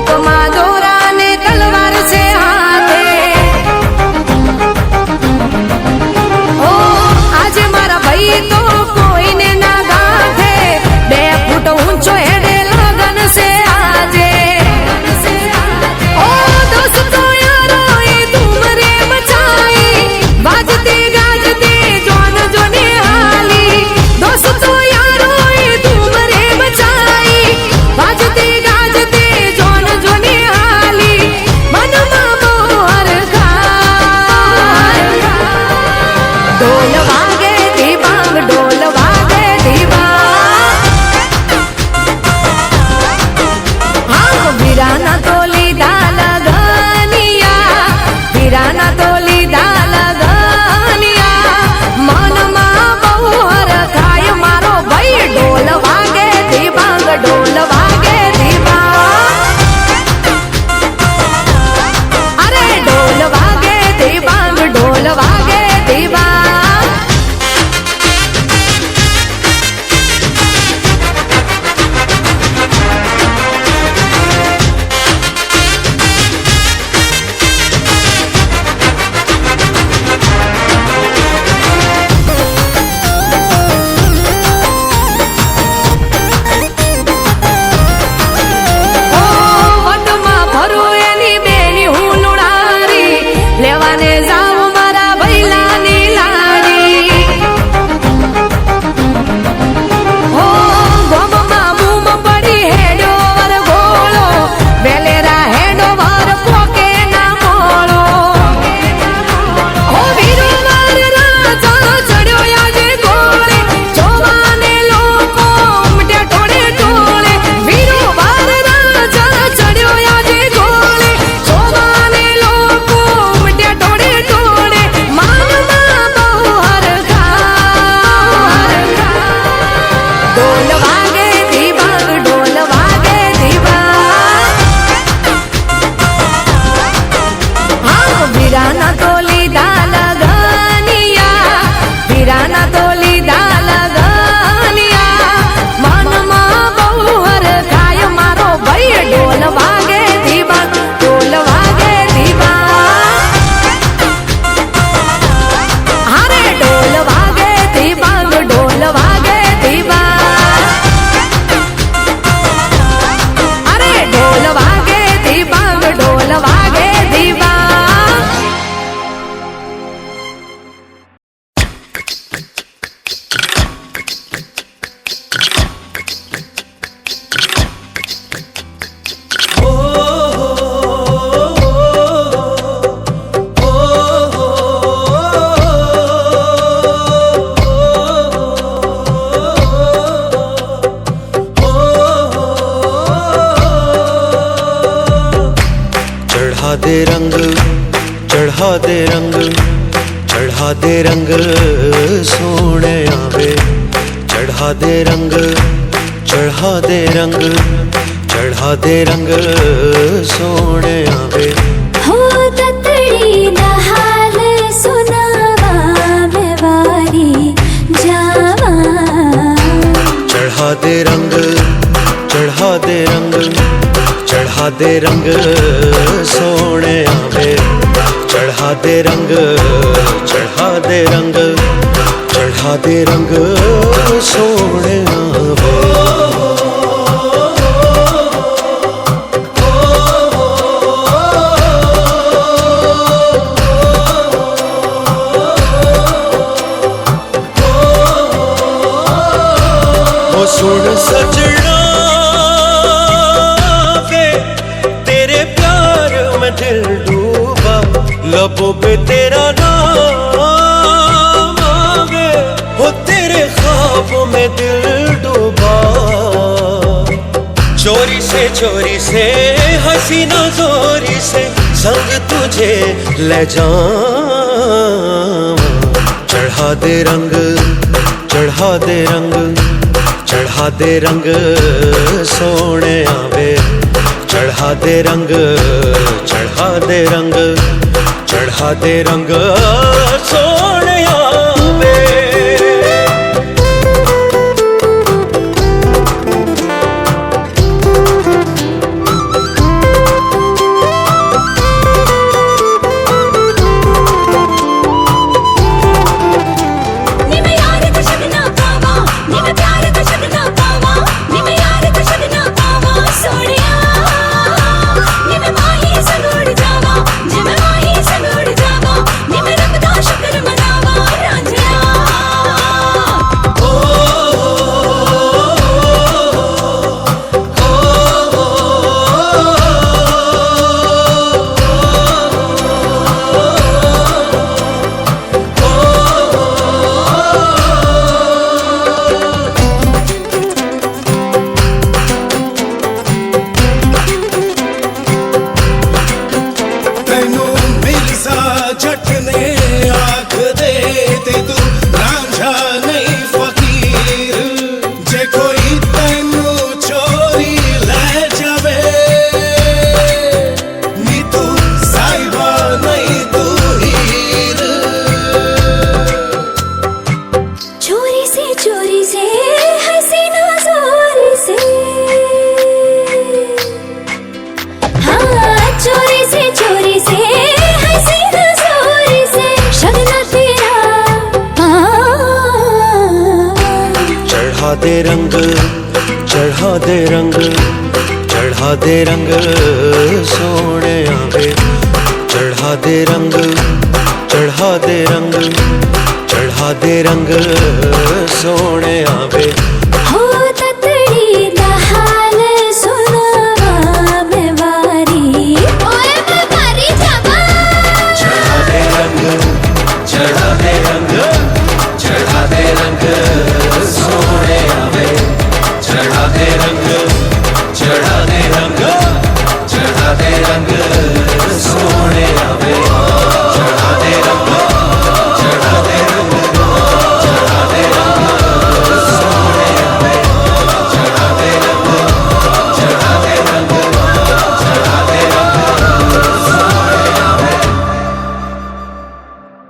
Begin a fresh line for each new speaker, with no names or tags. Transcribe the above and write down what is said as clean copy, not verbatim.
हाथમાં દોરા ને તલવાર છે હાથે ઓ આજે મારા ભાઈ તો કોઈને ના ગાંઠે 2 ફૂટ ઊંચો હેડે લગન છે આજે ઓ દોસ્તો યારો એ ધૂમ રે મચાઈ વાજતે ગાજતે જોન જોને હાલી દોસ્તો યારો એ ધૂમ રે મચાઈ વાજતે ગાજતે જોન જોને હાલી મનમાં મોહર ખાય ઢોલ વાગે દીવાંગ ઢોલ વાગે દીવાંગ હા વીરાના તો લીધા લગનિયા વીરાના તો લીધા લગનિયા મનમાં બહુ હરખાય મારો ભાઈ ઢોલ વાગે દીવાંગ ઢોલ વાગે દીવાંગ અરે ઢોલ વાગે દીવાંગ ઢોલ વાગે દીવાંગ ઓ વટમાં ભરું એની બેની હું લુણારી લેવાને જાઉં મારા ભૈલાની લાડી ઓ ગોમમાં બૂમ પડી હેડો વર ગોળો વેલેરા હેડો વર પોકે ના મોળો ઓ વીરો વર રાજા ચડ્યો આજે ગોળે જોવાને લોકો ઉમટ્યા ટોળે ટોળે વીરો વર રાજા ચડ્યો આજે ગોળે જોવાને લોકો ઉમટ્યા ટોળે ટોળે માનમાં બહુ હરખાય ઢોલ વાગે દીવાંગ ઢોલ વાગે દીવાંગ હા વીરાના તો લીધા લગનિયા વીરાના તો લીધા લગનિયા મનમાં બહુ હરખાય મારો ભાઈ ઢોલ વાગે દીવાંગ ઢોલ વાગે દીવાંગ હારે ઢોલ વાગે દીવાંગ ઢોલ વાગે દીવાંગ અરે ઢોલ વાગે દીવાંગ ઢોલ વાગે દીવાંગ
चढ़ा दे रंग चढ़ा दे रंग चढ़ा दे रंग सोने आवे चढ़ा दे रंग चढ़ा दे रंग चढ़ा दे रंग सोने आवे
हो ततड़ी नहाल सुनावा मैं वारी जावा
चढ़ा दे रंग चढ़ा दे रंग चढ़ा दे रंग सोने आवे चढ़ा दे रंग चढ़ा दे रंग चढ़ा दे रंग सोने आवे ओ सुन सजना वे तेरे प्यार में दिल डूबा लबों पे तेरा नाम आवे हो तेरे ख्वाबों में दिल डूबा चोरी से हसीना जोरी से संग तुझे ले जाऊं चढ़ा दे रंग चढ़ा दे रंग चढ़ा दे रंग सोने आवे चढ़ा दे रंग चढ़ा दे रंग चढ़ा दे रंग सोने आवे ਤੈਨੂੰ ਚੋਰੀ ਲੈ ਜਾਵੇ ਨੀ ਤੂੰ ਸਾਹਿਬਾ ਨਹੀਂ ਤੂੰ ਹੀਰ
चोरी से हसीना जोर से हाँ चोरी से हसीना जोर से शगना तेरा
चढ़ा दे रंग चढ़ा दे रंग चढ़ा दे रंग सोने आवे चढ़ा दे रंग चढ़ा दे रंग चढ़ा दे रंग सोने आवे